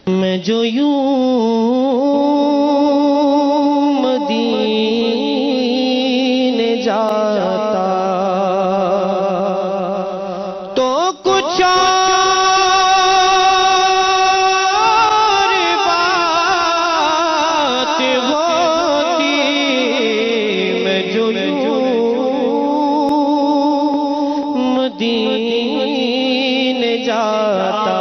میں جو یوں مدینے جاتا تو کچھ اور بات ہوتی، میں جو یوں مدینے جاتا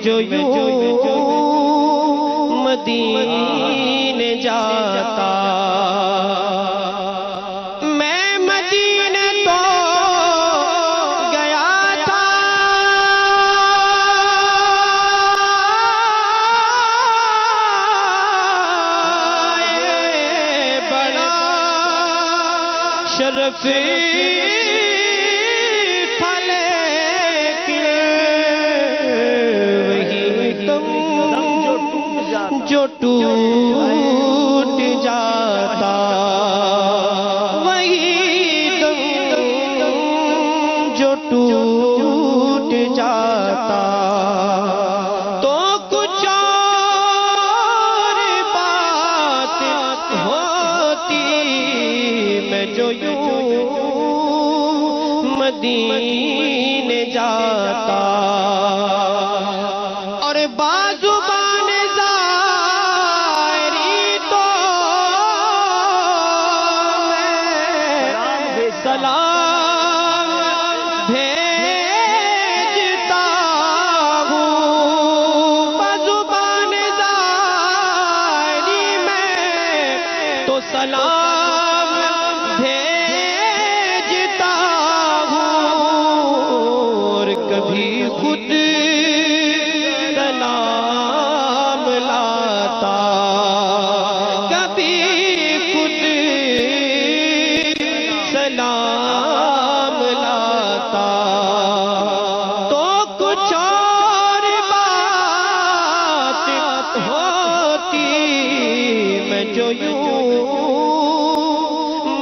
جو یوں مدینے جاتا، میں مدینے تو گیا تھا، بڑا شرف جو ٹوٹ جاتا، وہی دم جو ٹوٹ جاتا، تو کچھ اور بات ہوتی، میں جو یوں مدینے جاتا، اور بازو سلام بھیجتا ہوں، بزبان زاری میں تو سلام بھیجتا ہوں، اور کبھی خود سلام لاتا، کبھی خود سلام لاتا، تو کچھ اور بات ہوتی، میں جو یوں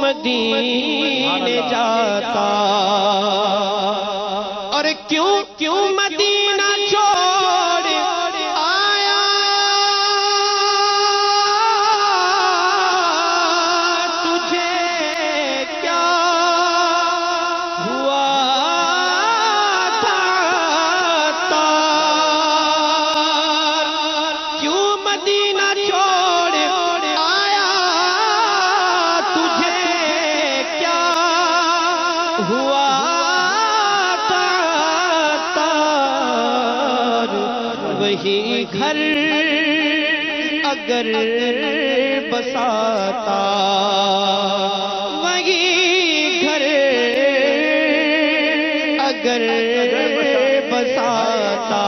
مدینے جاتا، اور کیوں مدینہ چھوڑ آیا، تجھے کیا ہوا تھا تار، کیوں مدینہ چھوڑ آیا، تجھے کیا ہوا تھا تار، وہی گھر اگر بساتا، وہی گھر اگر بساتا،